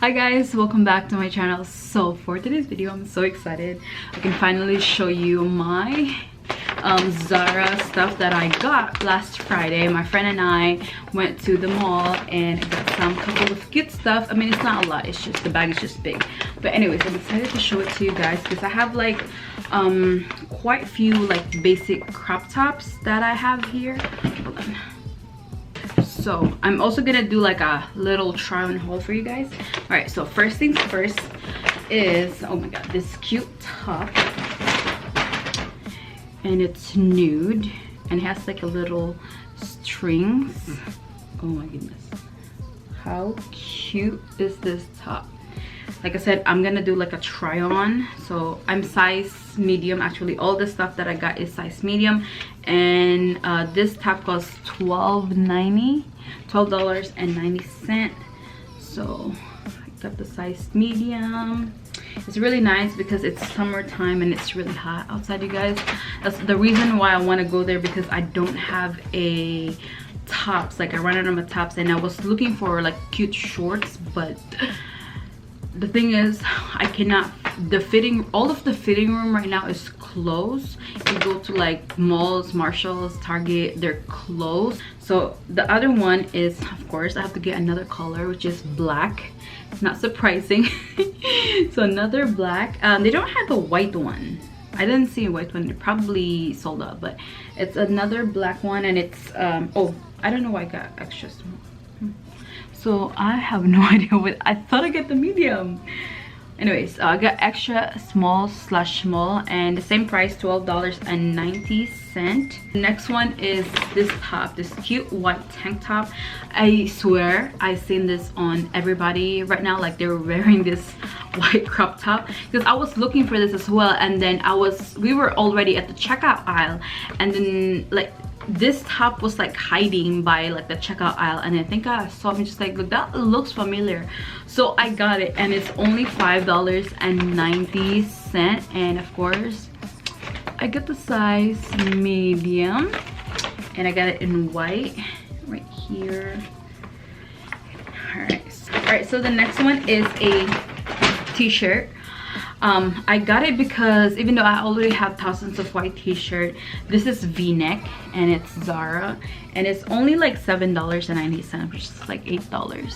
Hi guys, welcome back to my channel. So for today's video, I'm so excited. I can finally show you my Zara stuff that I got last Friday. My friend and I went to the mall and got some couple of cute stuff. I mean, it's not a lot, it's just the bag is just big. But anyways, I'm excited to show it to you guys because I have like quite a few like basic crop tops that I have here. Hold on. So I'm also gonna do like a little try on haul for you guys. All right, so first things first is, oh my god, this cute top, and it's nude and it has like a little strings. Oh my goodness, how cute is this top? Like I said, I'm gonna do like a try on. So I'm size medium. Actually, all the stuff that I got is size medium, and this top costs $12.90. So I got the size medium. It's really nice because it's summertime and it's really hot outside, you guys. That's the reason why I want to go there, because I don't have a tops. Like I ran out of my tops and I was looking for like cute shorts, but the thing is I cannot, all of the fitting room right now is closed. You go to like malls, Marshalls, Target, they're closed. So the other one is, of course, I have to get another color, which is black. Not surprising. So another black. They don't have a white one. I didn't see a white one. They're probably sold out, but it's another black one, and it's oh, I don't know why I got extra small. So I have no idea what, I thought I got the medium. Anyways, I got extra small/small, and the same price, $12.90. Next one is this top, this cute white tank top. I swear I've seen this on everybody right now, like they're wearing this white crop top, because I was looking for this as well, and then we were already at the checkout aisle, and then like this top was like hiding by like the checkout aisle, and I think I saw me just like, look, that looks familiar. So I got it, and it's only $5.90. And of course I got the size medium, and I got it in white right here. All right, so the next one is a t-shirt. I got it because even though I already have thousands of white t-shirt, this is v-neck and it's Zara, and it's only like $7.90, which is like $8.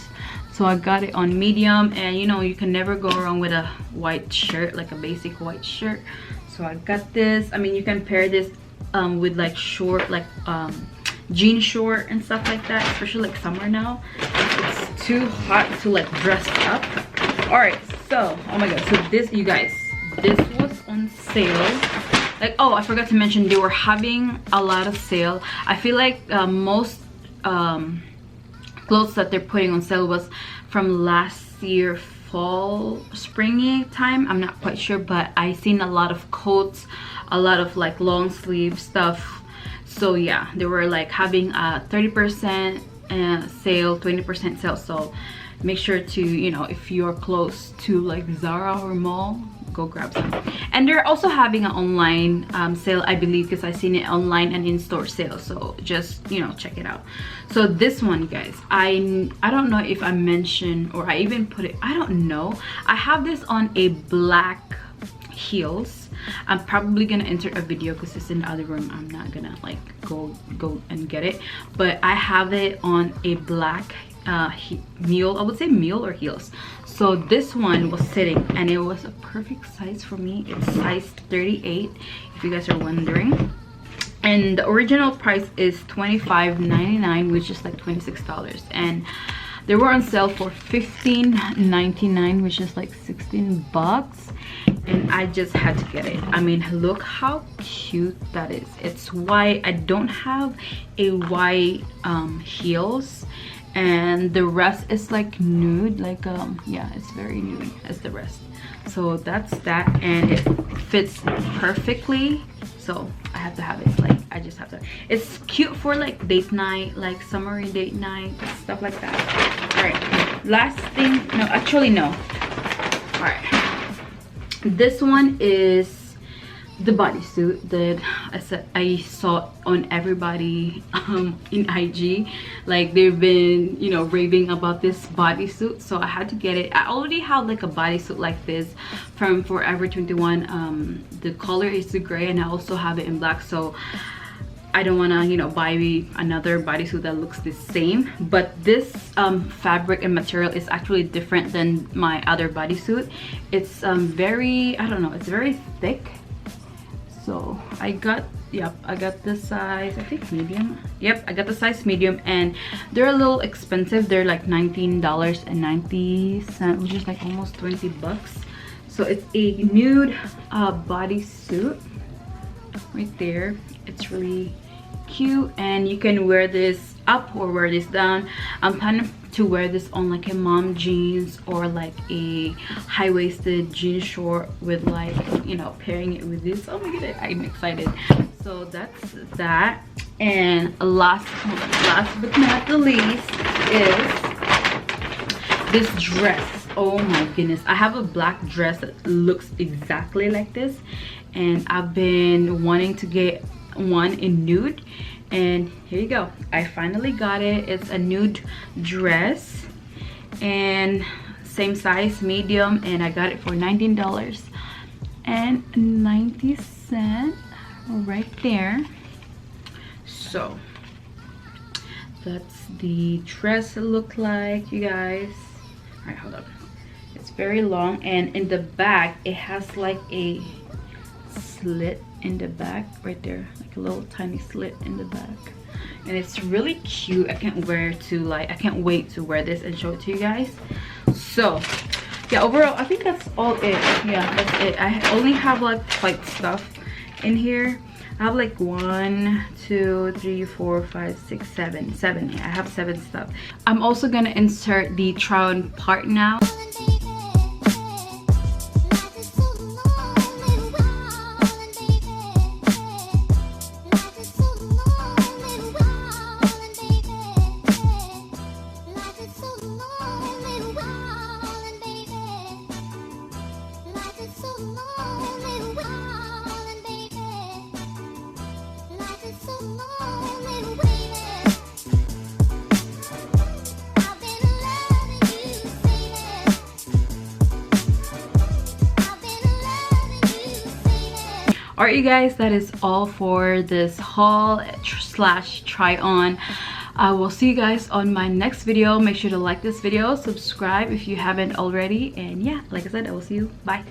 So I got it on medium, and you know, you can never go wrong with a white shirt, like a basic white shirt. So I got this. I mean, you can pair this with like short, like jean short and stuff like that, especially like summer now. It's too hot to like dress up. All right, so oh my god, so this, you guys, this was on sale. Like, oh, I forgot to mention, they were having a lot of sale. I feel like most clothes that they're putting on sale was from last year, fall, springy time. I'm not quite sure, but I seen a lot of coats, a lot of like long sleeve stuff. So yeah, they were like having a 30% sale, 20% sale. So make sure to, you know, if you're close to like Zara or mall, go grab some. And they're also having an online sale, I believe, because I've seen it online and in-store sale. So just, you know, check it out. So this one, guys, I don't know if I mentioned or I even put it, I don't know. I have this on a black heels. I'm probably gonna enter a video because it's in the other room. I'm not gonna like go and get it, but I have it on a black mule, I would say mule or heels. So this one was sitting, and it was a perfect size for me. It's size 38, if you guys are wondering, and the original price is $25.99, which is like $26, and they were on sale for $15.99, which is like 16 bucks, and I just had to get it. I mean, look how cute that is. It's white. I don't have a white heels, and the rest is like nude, like yeah, it's very nude as the rest. So that's that, and it fits perfectly, so I have to have it. Like, I just have to. It's cute for like date night, like summery date night, stuff like that. All right, last thing, no, actually no. All right, this one is the bodysuit that I saw on everybody in IG. Like they've been, you know, raving about this bodysuit, so I had to get it. I already have like a bodysuit like this from Forever 21. The color is the gray, and I also have it in black, so I don't want to, you know, buy another bodysuit that looks the same. But this fabric and material is actually different than my other bodysuit. It's very, I don't know, it's very thick. So I got the size, I think medium. Yep, I got the size medium, and they're a little expensive. They're like $19.90, which is like almost 20 bucks. So it's a nude bodysuit right there. It's really cute, and you can wear this up or wear this down. I'm planning to wear this on like a mom jeans or like a high-waisted jean short with, like, you know, pairing it with this. Oh my god, I'm excited. So that's that. And last but not the least is this dress. Oh my goodness, I have a black dress that looks exactly like this, and I've been wanting to get one in nude, and here you go. I finally got it. It's a nude dress and same size, medium, and I got it for $19.90 right there. So that's the dress look like, you guys. All right, hold up. It's very long, and in the back it has like a slit in the back right there, like a little tiny slit in the back, and it's really cute. I can't wait to wear this and show it to you guys. So yeah, overall I think that's all it. Yeah, that's it. I only have like stuff in here. I have like 1, 2, 3, 4, 5, 6, 7. Yeah, I have 7 stuff. I'm also gonna insert the try on part now. Alright, you guys, that is all for this haul slash try on. I will see you guys on my next video. Make sure to like this video, subscribe if you haven't already, and yeah, like I said, I will see you. Bye.